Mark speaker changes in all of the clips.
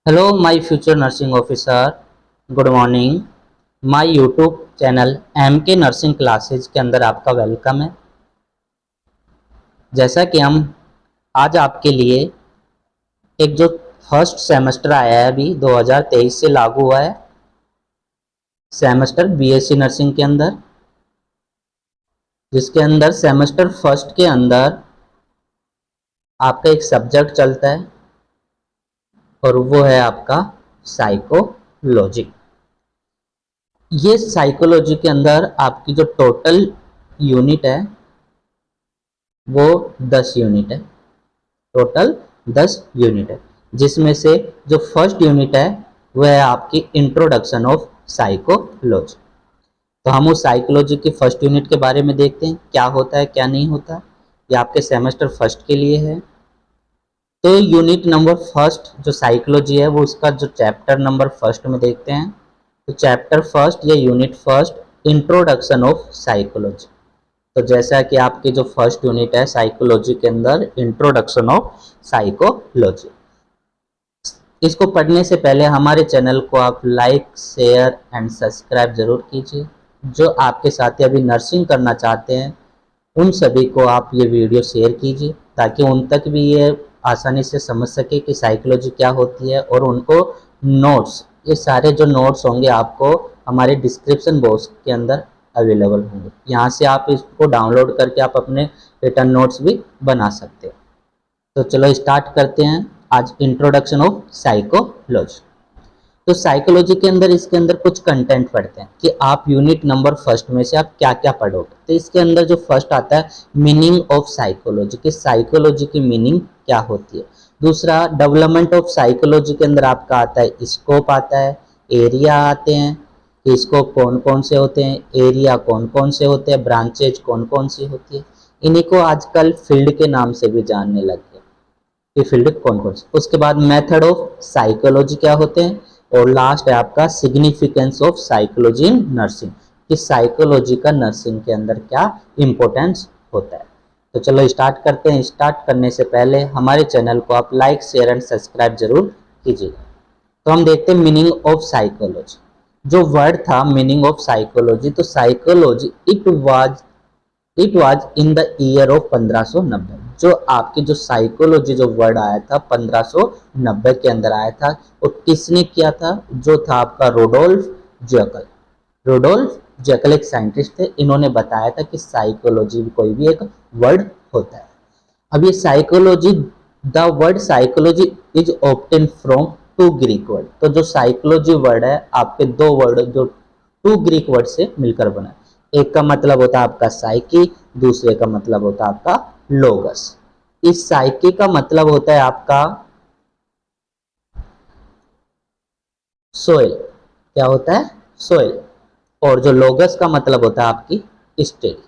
Speaker 1: Hello my future nursing officer, good morning. My YouTube channel M K nursing classes के अंदर आपका welcome है। जैसा कि हम आज आपके लिए एक जो फर्स्ट सेमेस्टर आया है अभी 2023 से लागू हुआ है सेमेस्टर बीएससी नर्सिंग के अंदर, जिसके अंदर सेमेस्टर फर्स्ट के अंदर आपका एक सब्जेक्ट चलता है और वो है आपका साइकोलॉजी। ये साइकोलॉजी के अंदर आपकी जो टोटल यूनिट है वो 10 यूनिट है। टोटल 10 यूनिट है, जिसमें से जो फर्स्ट यूनिट है वह है आपकी इंट्रोडक्शन ऑफ साइकोलॉजी। तो हम उस साइकोलॉजी की फर्स्ट यूनिट के बारे में देखते हैं, क्या होता है क्या नहीं होता। ये आपके सेमेस्टर फर्स्ट के लिए है। तो यूनिट नंबर फर्स्ट जो साइकोलॉजी है वो उसका जो चैप्टर नंबर फर्स्ट में देखते हैं। तो चैप्टर फर्स्ट या unit first introduction of psychology. तो जैसा कि आपकी जो फर्स्ट यूनिट है साइकोलॉजी के अंदर इंट्रोडक्शन ऑफ साइकोलॉजी, इसको पढ़ने से पहले हमारे चैनल को आप लाइक शेयर एंड सब्सक्राइब जरूर कीजिए। जो आपके साथी अभी नर्सिंग करना चाहते हैं उन सभी को आप ये वीडियो शेयर कीजिए ताकि उन तक भी ये आसानी से समझ सके कि साइकोलॉजी क्या होती है। और उनको नोट्स, ये सारे जो नोट्स होंगे आपको हमारे डिस्क्रिप्शन बॉक्स के अंदर अवेलेबल होंगे। यहाँ से आप इसको डाउनलोड करके आप अपने रिटर्न नोट्स भी बना सकते हो। तो चलो स्टार्ट करते हैं आज इंट्रोडक्शन ऑफ साइकोलॉजी। तो साइकोलॉजी के अंदर इसके अंदर कुछ कंटेंट पढ़ते हैं कि आप यूनिट नंबर फर्स्ट में से आप क्या क्या पढ़ोगे। तो इसके अंदर जो फर्स्ट आता है मीनिंग ऑफ साइकोलॉजी, कि साइकोलॉजी की मीनिंग क्या होती है। दूसरा डेवलपमेंट ऑफ साइकोलॉजी के अंदर आपका आता है स्कोप आता है, एरिया आते हैं कि स्कोप कौन कौन से होते हैं, एरिया कौन कौन से होते हैं, ब्रांचेज कौन कौन सी होती है। इन्हीं को आजकल फील्ड के नाम से भी जानने लग गए कि फील्ड कौन कौन से। उसके बाद मेथड ऑफ साइकोलॉजी क्या होते हैं, और लास्ट है आपका significance of psychology in nursing, कि साइकोलॉजी का नर्सिंग के अंदर क्या इंपॉर्टेंस होता है। तो चलो स्टार्ट करते हैं। स्टार्ट करने से पहले हमारे चैनल को आप लाइक शेयर एंड सब्सक्राइब जरूर कीजिएगा। तो हम देखते हैं मीनिंग ऑफ साइकोलॉजी। जो वर्ड था मीनिंग ऑफ साइकोलॉजी, तो psychology it was in the year of 1590। जो आपकी जो साइकोलॉजी जो वर्ड आया था 1590 के अंदर आया था, और किसने किया था, जो था आपका रुडोल्फ जैकल। रुडोल्फ जैकल एक साइंटिस्ट थे, इन्होंने बताया था कि साइकोलॉजी कोई भी एक वर्ड होता है। अब ये psychology, the word psychology is obtain from two Greek word. तो जो साइकोलॉजी वर्ड है आपके दो वर्ड जो टू ग्रीक वर्ड से मिलकर बना है। एक का मतलब होता है आपका साइकी, दूसरे का मतलब होता है आपका लोगस। इस साइकी का मतलब होता है आपका सोइल, क्या होता है सोइल। और जो लोगस का मतलब होता है आपकी स्टेडी,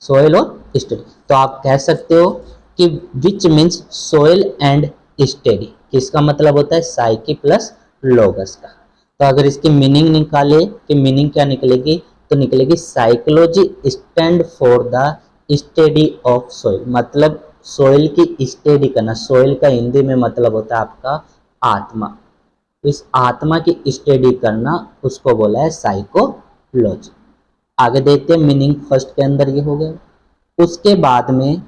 Speaker 1: सोइल और स्टेडी। तो आप कह सकते हो कि which means soil and steady, किसका मतलब होता है साइकी प्लस लोगस का। तो अगर इसकी मीनिंग निकाले कि मीनिंग क्या निकलेगी, तो निकलेगी psychology stand for the study of soil, मतलब सोइल की स्टडी करना। सोइल का हिंदी में मतलब होता है आपका आत्मा। इस आत्मा की स्टडी करना उसको बोला है साइकोलॉजी। आगे देखते हैं, मीनिंग फर्स्ट के अंदर ये हो गया। उसके बाद में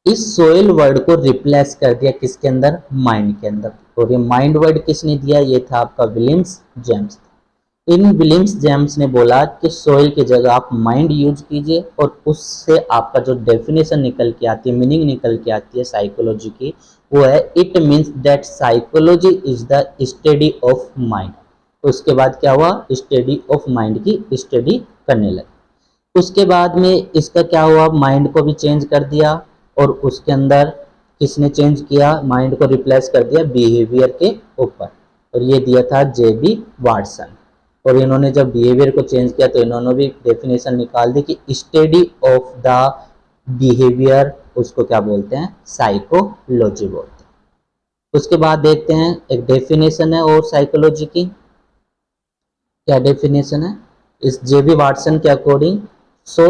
Speaker 1: इस सोइल वर्ड को रिप्लेस कर दिया किसके अंदर, माइंड के अंदर। और ये माइंड वर्ड किसने दिया, ये था आपका विलियम्स जेम्स। इन विलियम्स जेम्स ने बोला कि सोइल की जगह आप माइंड यूज कीजिए, और उससे आपका जो डेफिनेशन निकल के आती है, मीनिंग निकल के आती है साइकोलॉजी की, वो है it means that psychology is the study of mind. उसके बाद क्या हुआ, स्टडी ऑफ माइंड की स्टडी करने लगे। उसके बाद में इसका क्या हुआ, माइंड को भी चेंज कर दिया, और उसके अंदर किसने चेंज किया, माइंड को रिप्लेस कर दिया बिहेवियर के ऊपर, और ये दिया था जेबी वाटसन। और इन्होंने जब बिहेवियर को चेंज किया तो इन्होंने भी डेफिनेशन निकाल दी कि स्टडी ऑफ द बिहेवियर, उसको क्या बोलते हैं, साइकोलॉजी बोलते हैं। उसके बाद देखते हैं एक डेफिनेशन है और साइकोलॉजी की, क्या डेफिनेशन है इस जेबी वाटसन के according. So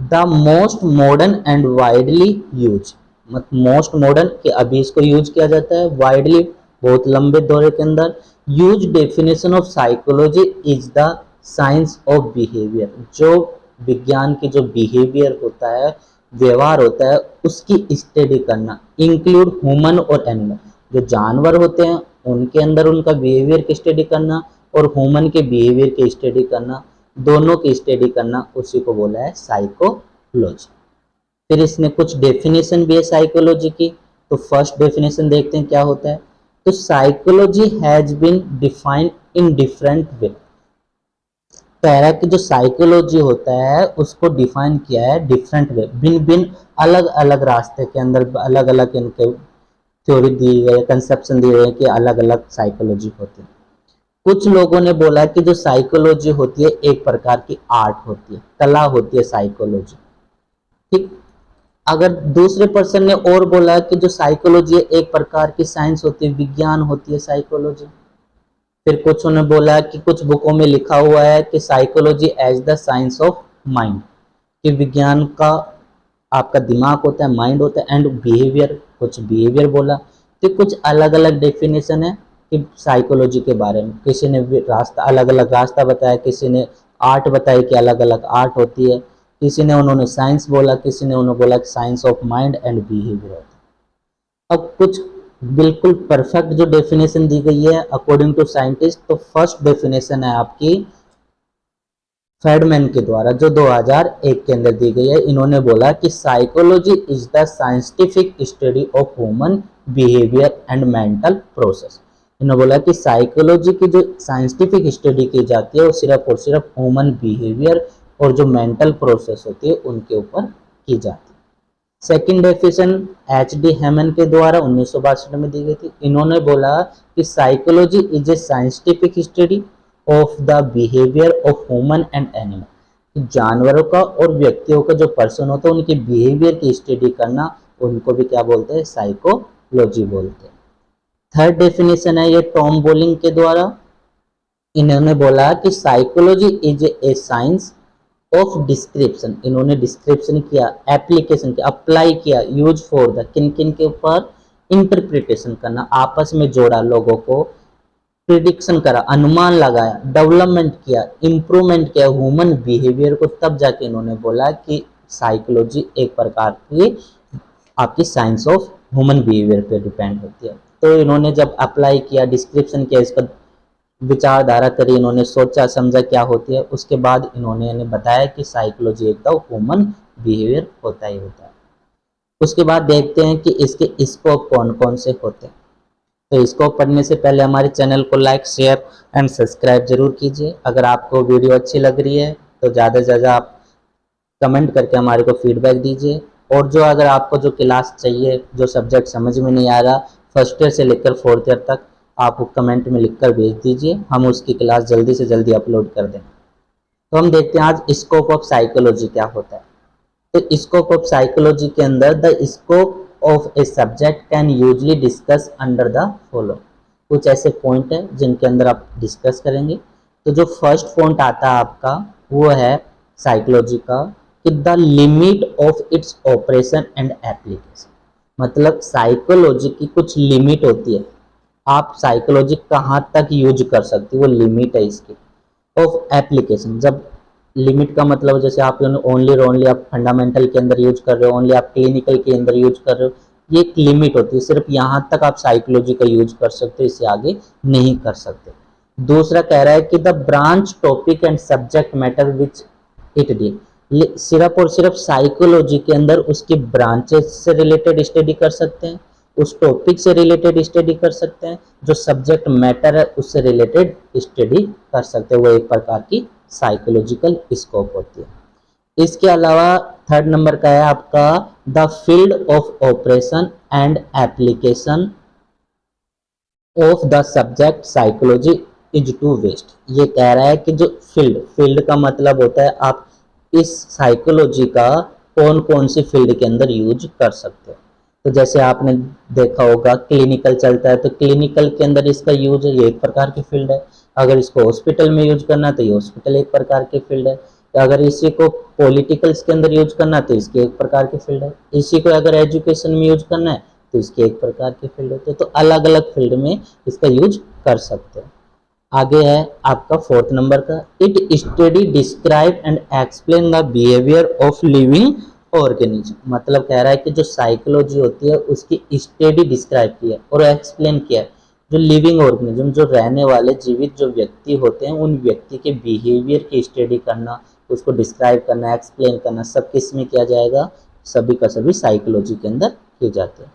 Speaker 1: the most modern and widely use, मतलब मोस्ट मॉडर्न कि अभी इसको यूज किया जाता है, वाइडली बहुत लंबे दौरे के अंदर। Use definition of psychology is the science of behaviour, जो विज्ञान की जो बिहेवियर होता है, व्यवहार होता है, उसकी स्टडी करना। इंक्लूड ह्यूमन और एनिमल, जो जानवर होते हैं उनके अंदर उनका बिहेवियर की स्टडी करना और ह्यूमन के बिहेवियर की स्टडी करना, दोनों की स्टडी करना, उसी को बोला है साइकोलॉजी। फिर इसमें कुछ डेफिनेशन भी है साइकोलॉजी की। तो फर्स्ट डेफिनेशन देखते हैं क्या होता है। तो psychology has been defined in different way. कह रहा है कि जो साइकोलॉजी होता है उसको डिफाइन किया है डिफरेंट वे, भिन्न भिन्न अलग अलग रास्ते के अंदर अलग अलग इनके थ्योरी दी गई, कंसेप्शन दिए गए कि अलग अलग साइकोलॉजी होती है। कुछ लोगों ने बोला कि जो साइकोलॉजी होती है एक प्रकार की आर्ट होती है, कला होती है साइकोलॉजी, ठीक। अगर दूसरे पर्सन ने और बोला कि जो साइकोलॉजी एक प्रकार की साइंस होती है, विज्ञान होती है साइकोलॉजी। फिर कुछ ने बोला कि कुछ बुकों में लिखा हुआ है कि psychology as the science of mind, कि विज्ञान का आपका दिमाग होता है, माइंड होता है, एंड बिहेवियर, कुछ बिहेवियर बोला। तो कुछ अलग अलग डेफिनेशन है कि साइकोलॉजी के बारे में। किसी ने रास्ता अलग अलग रास्ता बताया, किसी ने आर्ट बताई कि अलग अलग आर्ट होती है, किसी ने उन्होंने साइंस बोला, किसी ने उन्होंने बोला कि science of mind and behaviour होता है। अब कुछ बिल्कुल परफेक्ट जो डेफिनेशन दी गई है अकॉर्डिंग टू साइंटिस्ट, तो फर्स्ट डेफिनेशन है आपकी फेडमैन के द्वारा जो 2001 के अंदर दी गई है। इन्होंने बोला कि psychology is the scientific study of human behaviour and mental process. इन्होंने बोला कि साइकोलॉजी की जो साइंटिफिक स्टडी की जाती है वो सिर्फ और सिर्फ ह्यूमन बिहेवियर और जो मेंटल प्रोसेस होती है उनके ऊपर की जाती है। Second definition H.D. हेमन के द्वारा 1962 में दी गई थी। इन्होंने बोला कि psychology is a scientific study of the behaviour of human and animal. जानवरों का और व्यक्तियों का जो पर्सन होता है उनके बिहेवियर की स्टडी करना, उनको भी क्या बोलते हैं, साइकोलॉजी बोलते हैं। थर्ड डेफिनेशन है ये टॉम बोलिंग के द्वारा। इन्होंने बोला कि psychology is a science of description. इन्होंने डिस्क्रिप्शन किया, एप्लीकेशन किया, अप्लाई किया, यूज फॉर द, किन किन के ऊपर, इंटरप्रिटेशन करना, आपस में जोड़ा लोगों को, प्रिडिक्शन करा, अनुमान लगाया, डेवलपमेंट किया, इंप्रूवमेंट किया ह्यूमन बिहेवियर को, तब जाके इन्होंने बोला कि साइकोलॉजी एक प्रकार की आपकी साइंस ऑफ ह्यूमन बिहेवियर पे डिपेंड होती है। तो इन्होंने जब अप्लाई किया, डिस्क्रिप्शन किया, इसका विचारधारा करी, इन्होंने सोचा समझा क्या होती है, उसके बाद इन्होंने बताया कि साइकोलॉजी एक तो ह्यूमन बिहेवियर होता ही होता है। उसके बाद देखते हैं कि इसके स्कोप कौन कौन से होते हैं। तो इसको पढ़ने से पहले हमारे चैनल को लाइक, शेयर एंड सब्सक्राइब जरूर कीजिए। अगर आपको वीडियो अच्छी लग रही है तो ज़्यादा से ज़्यादा आप कमेंट करके हमारे को फीडबैक दीजिए। और जो अगर आपको जो क्लास चाहिए, जो सब्जेक्ट समझ में नहीं आ रहा, फर्स्ट ईयर से लेकर फोर्थ ईयर तक, आप कमेंट में लिखकर भेज दीजिए, हम उसकी क्लास जल्दी से जल्दी अपलोड कर दें। तो हम देखते हैं आज स्कोप ऑफ साइकोलॉजी क्या होता है। तो स्कोप ऑफ साइकोलॉजी के अंदर the scope of a subject can usually discuss under the follow. कुछ ऐसे पॉइंट है जिनके अंदर आप डिस्कस करेंगे। तो जो फर्स्ट पॉइंट आता है आपका वो है साइकोलॉजी का कि the limit of its operation and application. मतलब साइकोलॉजी की कुछ लिमिट होती है, आप साइकोलॉजी कहाँ तक यूज कर सकते हो, वो लिमिट है इसकी। ऑफ एप्लीकेशन, जब लिमिट का मतलब जैसे आप ओनली आप फंडामेंटल के अंदर यूज कर रहे हो, ओनली आप क्लिनिकल के अंदर यूज कर रहे हो, ये एक लिमिट होती है, सिर्फ यहाँ तक आप साइकोलॉजी का यूज कर सकते हो, इससे आगे नहीं कर सकते। दूसरा कह रहा है कि the branch topic and subject matter which it deal. सिर्फ और सिर्फ साइकोलॉजी के अंदर उसकी ब्रांचेस से रिलेटेड स्टडी कर सकते हैं, उस टॉपिक से रिलेटेड स्टडी कर सकते हैं, जो सब्जेक्ट मैटर है उससे रिलेटेड स्टडी कर सकते हैं, वो एक प्रकार की साइकोलॉजिकल स्कोप होती है। इसके अलावा थर्ड नंबर का है आपका the field of operation and application of the subject psychology is too vast. ये कह रहा है कि जो फील्ड का मतलब होता है आप इस साइकोलॉजी का कौन कौन सी फील्ड के अंदर यूज कर सकते हो। तो जैसे आपने देखा होगा क्लिनिकल चलता है, तो क्लिनिकल के अंदर इसका यूज है, ये एक प्रकार की फील्ड है। अगर इसको हॉस्पिटल में यूज करना है तो ये हॉस्पिटल एक प्रकार की फील्ड है। अगर इसी को पॉलिटिकल्स के अंदर यूज करना है तो इसकी एक प्रकार की फील्ड है। इसी को अगर एजुकेशन में यूज करना है तो इसके एक प्रकार के फील्ड होते हैं, तो अलग अलग फील्ड में इसका यूज कर सकते हैं। आगे है आपका 4th नंबर का, it study describe and explain the behaviour of living organism. मतलब कह रहा है कि जो साइकोलॉजी होती है उसकी स्टडी डिस्क्राइब किया और एक्सप्लेन किया जो लिविंग ऑर्गेनिज्म, जो रहने वाले जीवित जो व्यक्ति होते हैं, उन व्यक्ति के बिहेवियर की स्टडी करना, उसको डिस्क्राइब करना, एक्सप्लेन करना, सब किस में किया जाएगा, सभी का सभी साइकोलॉजी के अंदर किए जाते हैं।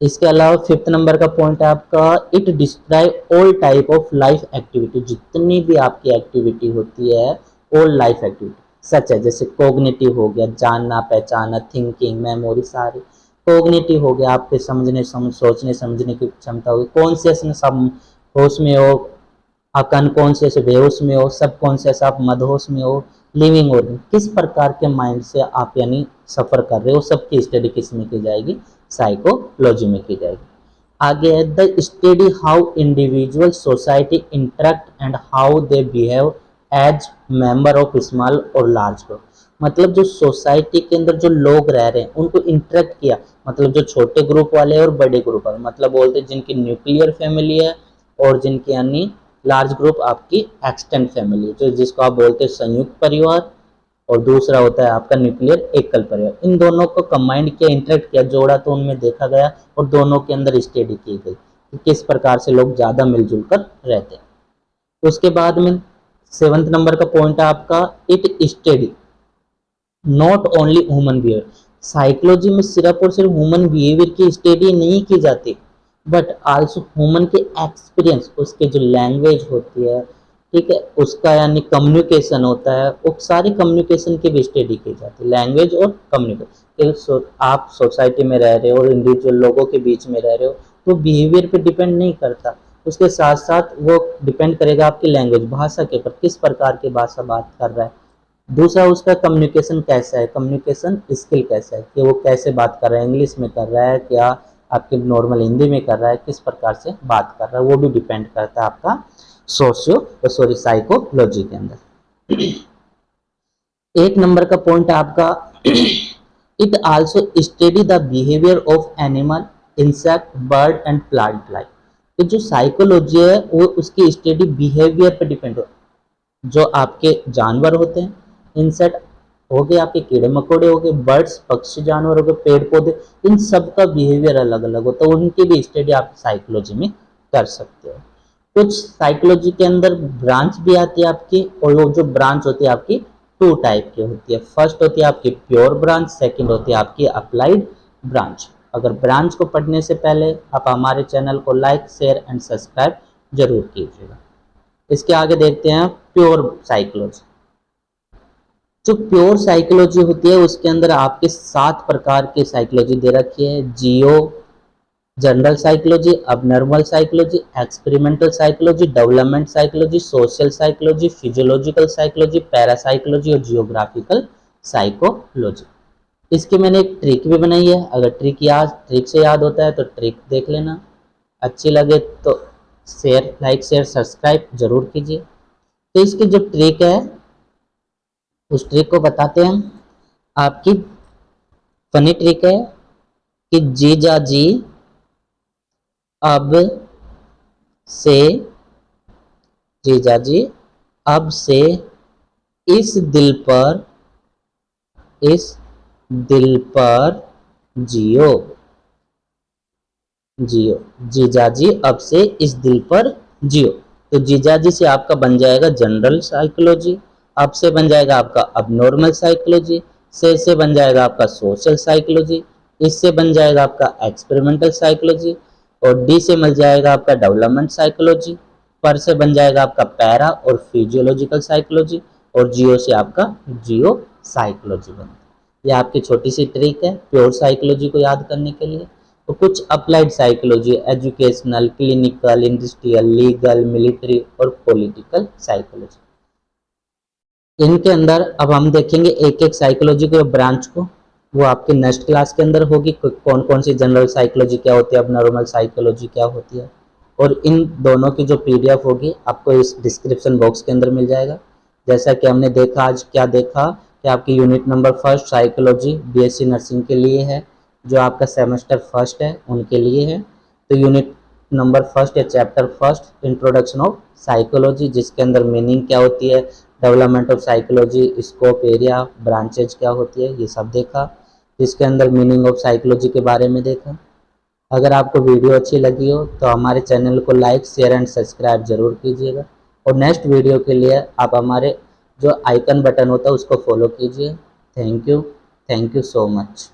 Speaker 1: इसके अलावा 5th नंबर का पॉइंट है आपका, it describe all type of life activity. जितनी भी आपकी एक्टिविटी होती है, ऑल लाइफ एक्टिविटी, सच है, जैसे कोग्निटिव हो गया, जानना पहचाना, थिंकिंग, मेमोरी, सारी। कोग्निटिव हो गया आपके सोचने समझने की क्षमता होगी, कॉन्शियसनेस आप होश में हो, आप अनकॉन्शियस बेहोश में हो, सब कॉन्शियस आप मदहोश में हो। लिविंग ऑर्गन, किस प्रकार के माइंड से आप यानी सफर कर रहे हो, सबकी स्टडी किस में की जाएगी, साइकोलॉजी में की जाएगी। आगे है the study how individual society interact and how they behave as member of small और लार्ज ग्रुप। मतलब जो सोसाइटी के अंदर जो लोग रह रहे हैं उनको इंटरेक्ट किया, मतलब जो छोटे ग्रुप वाले और बड़े ग्रुप वाले, मतलब बोलते हैं जिनकी न्यूक्लियर फैमिली है और जिनकी यानी लार्ज ग्रुप आपकी एक्सटेंड फैमिली है, जो जिसको आप बोलते हैं संयुक्त परिवार, और दूसरा होता है आपका न्यूक्लियर एकल परिवार। इन दोनों को कंबाइंड किया, इंटरेक्ट किया, जोड़ा, तो उनमें देखा गया और दोनों के अंदर स्टडी की गई कि किस प्रकार से लोग ज़्यादा मिलजुल कर रहते हैं। उसके बाद में 7th नंबर का पॉइंट है आपका, it study not only human behaviour. Psychology में सिर्फ और सिर्फ ह्यूमन बिहेवियर की स्टडी नहीं की जाती, बट आल्सो ह्यूमन के एक्सपीरियंस, उसके जो लैंग्वेज होती है, ठीक है, उसका यानी कम्युनिकेशन होता है, वो सारी कम्युनिकेशन की भी स्टडी की जाती है, लैंग्वेज और कम्युनिकेशन। आप सोसाइटी में रह रहे हो और इंडिविजुअल लोगों के बीच में रह रहे हो, तो बिहेवियर पे डिपेंड नहीं करता, उसके साथ साथ वो डिपेंड करेगा आपकी लैंग्वेज, भाषा के ऊपर, किस प्रकार की भाषा बात कर रहा है। दूसरा उसका कम्युनिकेशन कैसा है, कम्युनिकेशन स्किल कैसा है, कि वो कैसे बात कर रहा है, इंग्लिश में कर रहा है क्या आपके नॉर्मल हिंदी में कर रहा है, किस प्रकार से बात कर रहा है, वो भी डिपेंड करता है आपका साइकोलॉजी के अंदर। 1 नंबर का पॉइंट है आपका, it also study the behaviour of animal, insect, bird and plant life. तो जो साइकोलॉजी है वो उसकी स्टडी बिहेवियर पर डिपेंड हो, जो आपके जानवर होते हैं, इंसेक्ट हो गए, आपके कीड़े मकोड़े हो गए, बर्ड्स पक्षी जानवर हो गए, पेड़ पौधे, इन सब का बिहेवियर अलग अलग होता है, उनकी भी स्टडी आप साइकोलॉजी में कर सकते हो। कुछ साइकोलॉजी के अंदर ब्रांच भी आती है आपकी, और वो जो ब्रांच होती है आपकी 2 टाइप की होती है। फर्स्ट होती है आपकी प्योर ब्रांच, सेकंड होती है आपकी अप्लाइड ब्रांच। अगर ब्रांच को पढ़ने से पहले आप हमारे चैनल को लाइक, शेयर एंड सब्सक्राइब जरूर कीजिएगा। इसके आगे देखते हैं प्योर साइकोलॉजी। जो प्योर साइकोलॉजी होती है उसके अंदर आपके 7 प्रकार की साइकोलॉजी दे रखी है, जियो, general psychology, abnormal psychology, experimental psychology, development psychology, social psychology, physiological psychology, parapsychology और जियोग्राफिकल साइकोलॉजी। इसकी मैंने एक ट्रिक भी बनाई है, अगर ट्रिक से याद होता है तो ट्रिक देख लेना, अच्छी लगे तो लाइक शेयर सब्सक्राइब जरूर कीजिए। तो इसकी जो ट्रिक है उस ट्रिक को बताते हैं। आपकी फनी ट्रिक है कि जीजा जी अब से इस दिल पर जियो। जीजाजी अब से इस दिल पर जियो। तो जीजाजी से आपका बन जाएगा जनरल साइकोलॉजी, अब से बन जाएगा आपका अबनॉर्मल साइकोलॉजी, से बन जाएगा आपका सोशल साइकोलॉजी, इससे बन जाएगा आपका एक्सपेरिमेंटल साइकोलॉजी, और डी से मिल जाएगा आपका डेवलपमेंट साइकोलॉजी, पर से बन जाएगा आपका पैरा और फिजियोलॉजिकल साइकोलॉजी, और जियो से आपका जियो साइकोलॉजी बनता है। यह आपकी छोटी सी ट्रिक है प्योर साइकोलॉजी को याद करने के लिए। तो कुछ applied psychology, educational, clinical, industrial, legal, military और पॉलिटिकल साइकोलॉजी। इनके अंदर अब हम देखेंगे एक एक साइकोलॉजी के ब्रांच को, वो आपके नेक्स्ट क्लास के अंदर होगी। कौन कौन सी जनरल साइकोलॉजी क्या होती है, अब नॉर्मल साइकोलॉजी क्या होती है, और इन दोनों की जो PDF होगी आपको इस डिस्क्रिप्शन बॉक्स के अंदर मिल जाएगा। जैसा कि हमने देखा, आज क्या देखा कि आपकी unit number 1 psychology BSc nursing के लिए है, जो आपका सेमेस्टर फर्स्ट है उनके लिए है। तो यूनिट नंबर फर्स्ट या chapter first introduction of psychology, जिसके अंदर मीनिंग क्या होती है, development of psychology, scope, area, branches क्या होती है, ये सब देखा। जिसके अंदर मीनिंग ऑफ साइकोलॉजी के बारे में देखा। अगर आपको वीडियो अच्छी लगी हो तो हमारे चैनल को लाइक, शेयर एंड सब्सक्राइब जरूर कीजिएगा। और नेक्स्ट वीडियो के लिए आप हमारे जो आइकन बटन होता है उसको फॉलो कीजिए। Thank you so much.